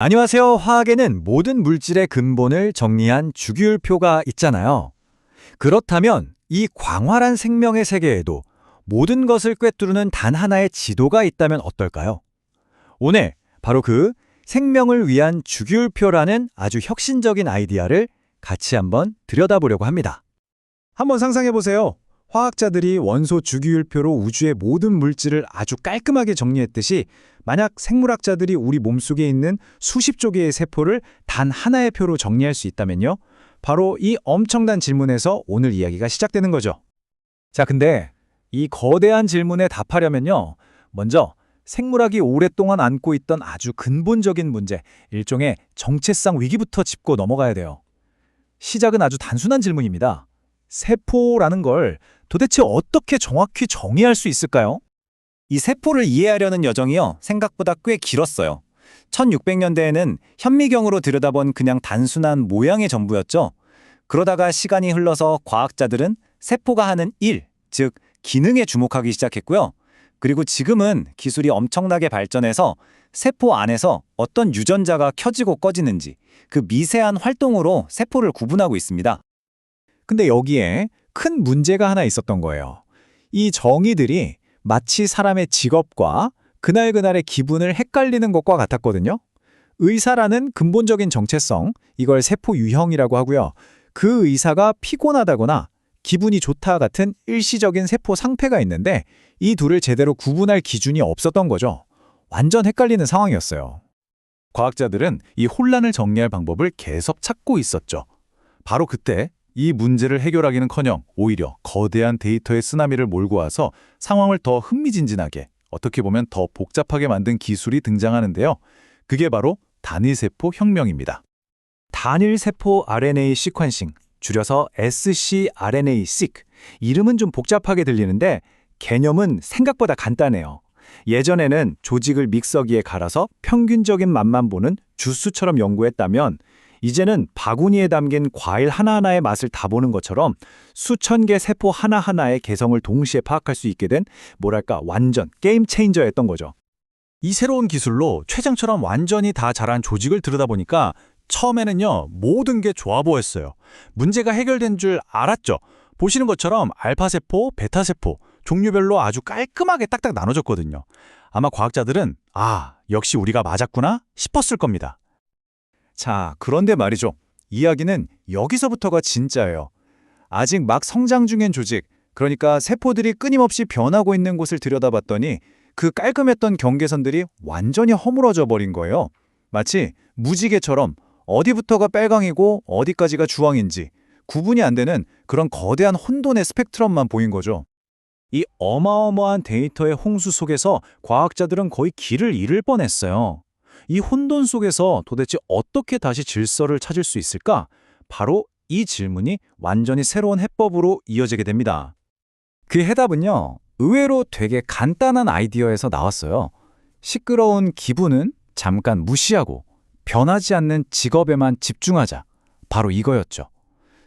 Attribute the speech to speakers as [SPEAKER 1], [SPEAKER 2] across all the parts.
[SPEAKER 1] 안녕하세요. 화학에는 모든 물질의 근본을 정리한 주기율표가 있잖아요. 그렇다면 이 광활한 생명의 세계에도 모든 것을 꿰뚫는 단 하나의 지도가 있다면 어떨까요? 오늘 바로 그 생명을 위한 주기율표라는 아주 혁신적인 아이디어를 같이 한번 들여다보려고 합니다.
[SPEAKER 2] 한번 상상해 보세요. 화학자들이 원소 주기율표로 우주의 모든 물질을 아주 깔끔하게 정리했듯이 만약 생물학자들이 우리 몸속에 있는 수십조 개의 세포를 단 하나의 표로 정리할 수 있다면요. 바로 이 엄청난 질문에서 오늘 이야기가 시작되는 거죠.
[SPEAKER 1] 자, 근데 이 거대한 질문에 답하려면요. 먼저 생물학이 오랫동안 안고 있던 아주 근본적인 문제, 일종의 정체성 위기부터 짚고 넘어가야 돼요. 시작은 아주 단순한 질문입니다. 세포라는 걸 도대체 어떻게 정확히 정의할 수 있을까요?
[SPEAKER 3] 이 세포를 이해하려는 여정이요, 생각보다 꽤 길었어요. 1600년대에는 현미경으로 들여다본 그냥 단순한 모양의 전부였죠. 그러다가 시간이 흘러서 과학자들은 세포가 하는 일, 즉 기능에 주목하기 시작했고요. 그리고 지금은 기술이 엄청나게 발전해서 세포 안에서 어떤 유전자가 켜지고 꺼지는지 그 미세한 활동으로 세포를 구분하고 있습니다.
[SPEAKER 1] 근데 여기에 큰 문제가 하나 있었던 거예요. 이 정의들이 마치 사람의 직업과 그날그날의 기분을 헷갈리는 것과 같았거든요. 의사라는 근본적인 정체성, 이걸 세포 유형이라고 하고요. 그 의사가 피곤하다거나 기분이 좋다 같은 일시적인 세포 상태가 있는데 이 둘을 제대로 구분할 기준이 없었던 거죠. 완전 헷갈리는 상황이었어요.
[SPEAKER 2] 과학자들은 이 혼란을 정리할 방법을 계속 찾고 있었죠. 바로 그때 이 문제를 해결하기는커녕 오히려 거대한 데이터의 쓰나미를 몰고 와서 상황을 더 흥미진진하게, 어떻게 보면 더 복잡하게 만든 기술이 등장하는데요. 그게 바로 단일세포 혁명입니다.
[SPEAKER 1] 단일세포 RNA 시퀀싱, 줄여서 scRNA-seq. 이름은 좀 복잡하게 들리는데 개념은 생각보다 간단해요. 예전에는 조직을 믹서기에 갈아서 평균적인 맛만 보는 주스처럼 연구했다면 이제는 바구니에 담긴 과일 하나하나의 맛을 다 보는 것처럼 수천 개 세포 하나하나의 개성을 동시에 파악할 수 있게 된 뭐랄까 완전 게임 체인저였던 거죠.
[SPEAKER 2] 이 새로운 기술로 췌장처럼 완전히 다 자란 조직을 들여다보니까 처음에는요, 모든 게 좋아 보였어요. 문제가 해결된 줄 알았죠. 보시는 것처럼 알파세포, 베타세포, 종류별로 아주 깔끔하게 딱딱 나눠졌거든요. 아마 과학자들은 역시 우리가 맞았구나 싶었을 겁니다.
[SPEAKER 1] 자, 그런데 말이죠. 이야기는 여기서부터가 진짜예요. 아직 막 성장 중인 조직, 그러니까 세포들이 끊임없이 변하고 있는 곳을 들여다봤더니 그 깔끔했던 경계선들이 완전히 허물어져 버린 거예요. 마치 무지개처럼 어디부터가 빨강이고 어디까지가 주황인지 구분이 안 되는 그런 거대한 혼돈의 스펙트럼만 보인 거죠. 이 어마어마한 데이터의 홍수 속에서 과학자들은 거의 길을 잃을 뻔했어요. 이 혼돈 속에서 도대체 어떻게 다시 질서를 찾을 수 있을까? 바로 이 질문이 완전히 새로운 해법으로 이어지게 됩니다. 그 해답은요, 의외로 되게 간단한 아이디어에서 나왔어요. 시끄러운 기분은 잠깐 무시하고 변하지 않는 직업에만 집중하자. 바로 이거였죠.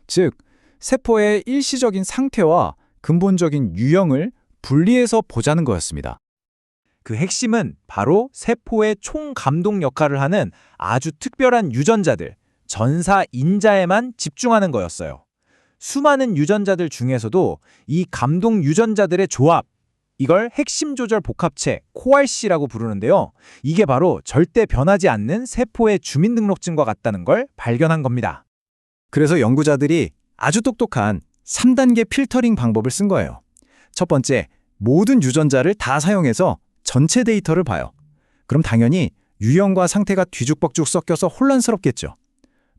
[SPEAKER 1] 즉, 세포의 일시적인 상태와 근본적인 유형을 분리해서 보자는 거였습니다. 그 핵심은 바로 세포의 총감독 역할을 하는 아주 특별한 유전자들, 전사인자에만 집중하는 거였어요. 수많은 유전자들 중에서도 이 감독 유전자들의 조합, 이걸 핵심 조절 복합체, CORC라고 부르는데요. 이게 바로 절대 변하지 않는 세포의 주민등록증과 같다는 걸 발견한 겁니다. 그래서 연구자들이 아주 똑똑한 3단계 필터링 방법을 쓴 거예요. 첫 번째, 모든 유전자를 다 사용해서 전체 데이터를 봐요. 그럼 당연히 유형과 상태가 뒤죽박죽 섞여서 혼란스럽겠죠.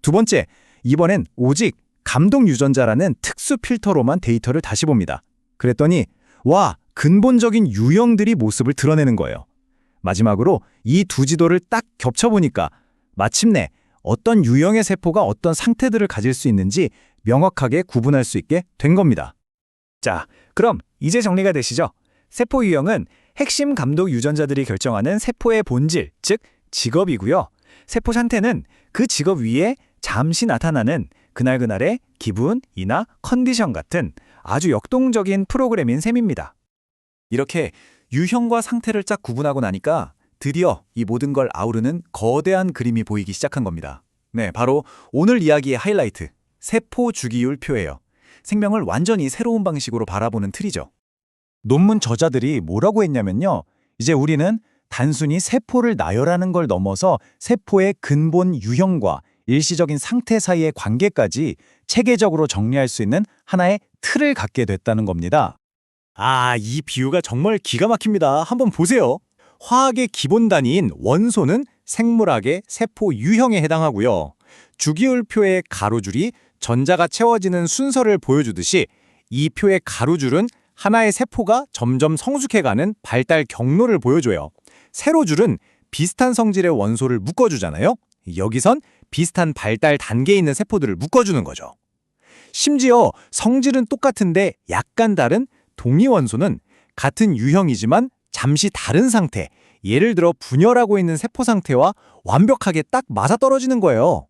[SPEAKER 1] 두 번째, 이번엔 오직 감독 유전자라는 특수 필터로만 데이터를 다시 봅니다. 그랬더니 근본적인 유형들이 모습을 드러내는 거예요. 마지막으로 이 두 지도를 딱 겹쳐보니까 마침내 어떤 유형의 세포가 어떤 상태들을 가질 수 있는지 명확하게 구분할 수 있게 된 겁니다. 자, 그럼 이제 정리가 되시죠? 세포 유형은 핵심 감독 유전자들이 결정하는 세포의 본질, 즉 직업이고요. 세포 상태는 그 직업 위에 잠시 나타나는 그날그날의 기분이나 컨디션 같은 아주 역동적인 프로그램인 셈입니다. 이렇게 유형과 상태를 쫙 구분하고 나니까 드디어 이 모든 걸 아우르는 거대한 그림이 보이기 시작한 겁니다. 네, 바로 오늘 이야기의 하이라이트, 세포 주기율 표예요. 생명을 완전히 새로운 방식으로 바라보는 틀이죠. 논문 저자들이 뭐라고 했냐면요. 이제 우리는 단순히 세포를 나열하는 걸 넘어서 세포의 근본 유형과 일시적인 상태 사이의 관계까지 체계적으로 정리할 수 있는 하나의 틀을 갖게 됐다는 겁니다. 아, 이 비유가 정말 기가 막힙니다. 한번 보세요. 화학의 기본 단위인 원소는 생물학의 세포 유형에 해당하고요. 주기율표의 가로줄이 전자가 채워지는 순서를 보여주듯이 이 표의 가로줄은 하나의 세포가 점점 성숙해가는 발달 경로를 보여줘요. 세로줄은 비슷한 성질의 원소를 묶어주잖아요. 여기선 비슷한 발달 단계에 있는 세포들을 묶어주는 거죠. 심지어 성질은 똑같은데 약간 다른 동위 원소는 같은 유형이지만 잠시 다른 상태, 예를 들어 분열하고 있는 세포 상태와 완벽하게 딱 맞아떨어지는 거예요.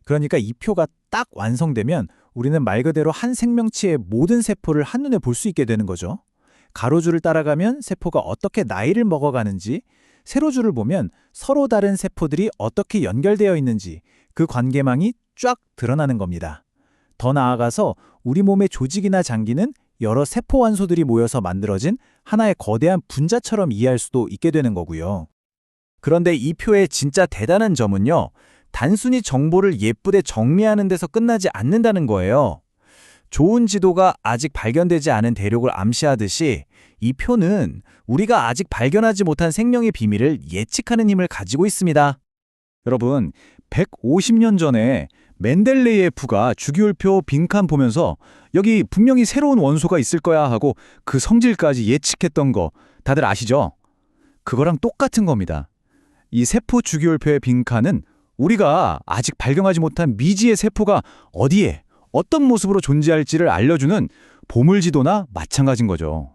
[SPEAKER 1] 그러니까 이 표가 딱 완성되면 우리는 말 그대로 한 생명체의 모든 세포를 한눈에 볼 수 있게 되는 거죠. 가로줄을 따라가면 세포가 어떻게 나이를 먹어가는지, 세로줄을 보면 서로 다른 세포들이 어떻게 연결되어 있는지 그 관계망이 쫙 드러나는 겁니다. 더 나아가서 우리 몸의 조직이나 장기는 여러 세포 완소들이 모여서 만들어진 하나의 거대한 분자처럼 이해할 수도 있게 되는 거고요. 그런데 이 표의 진짜 대단한 점은요. 단순히 정보를 예쁘게 정리하는 데서 끝나지 않는다는 거예요. 좋은 지도가 아직 발견되지 않은 대륙을 암시하듯이 이 표는 우리가 아직 발견하지 못한 생명의 비밀을 예측하는 힘을 가지고 있습니다. 여러분, 150년 전에 멘델레예프가 주기율표 빈칸 보면서 여기 분명히 새로운 원소가 있을 거야 하고 그 성질까지 예측했던 거 다들 아시죠? 그거랑 똑같은 겁니다. 이 세포 주기율표의 빈칸은 우리가 아직 발견하지 못한 미지의 세포가 어디에 어떤 모습으로 존재할지를 알려주는 보물지도나 마찬가지인 거죠.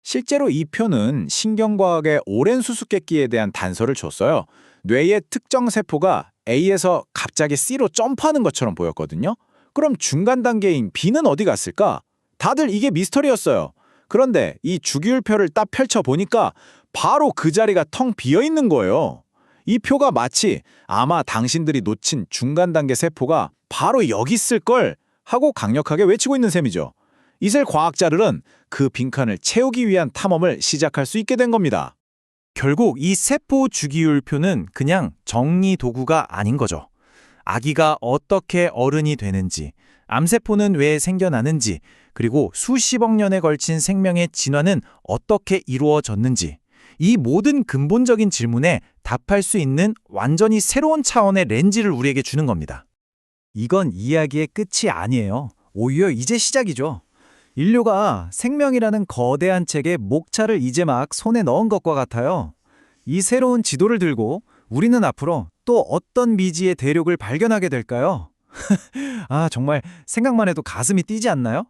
[SPEAKER 1] 실제로 이 표는 신경과학의 오랜 수수께끼에 대한 단서를 줬어요. 뇌의 특정 세포가 A에서 갑자기 C로 점프하는 것처럼 보였거든요. 그럼 중간 단계인 B는 어디 갔을까? 다들 이게 미스터리였어요. 그런데 이 주기율표를 딱 펼쳐보니까 바로 그 자리가 텅 비어있는 거예요. 이 표가 마치 아마 당신들이 놓친 중간 단계 세포가 바로 여기 있을걸 하고 강력하게 외치고 있는 셈이죠. 이슬 과학자들은 그 빈칸을 채우기 위한 탐험을 시작할 수 있게 된 겁니다. 결국 이 세포 주기율표는 그냥 정리 도구가 아닌 거죠. 아기가 어떻게 어른이 되는지, 암세포는 왜 생겨나는지, 그리고 수십억 년에 걸친 생명의 진화는 어떻게 이루어졌는지, 이 모든 근본적인 질문에 답할 수 있는 완전히 새로운 차원의 렌즈를 우리에게 주는 겁니다. 이건 이야기의 끝이 아니에요. 오히려 이제 시작이죠. 인류가 생명이라는 거대한 책의 목차를 이제 막 손에 넣은 것과 같아요. 이 새로운 지도를 들고 우리는 앞으로 또 어떤 미지의 대륙을 발견하게 될까요? 아, 정말 생각만 해도 가슴이 뛰지 않나요?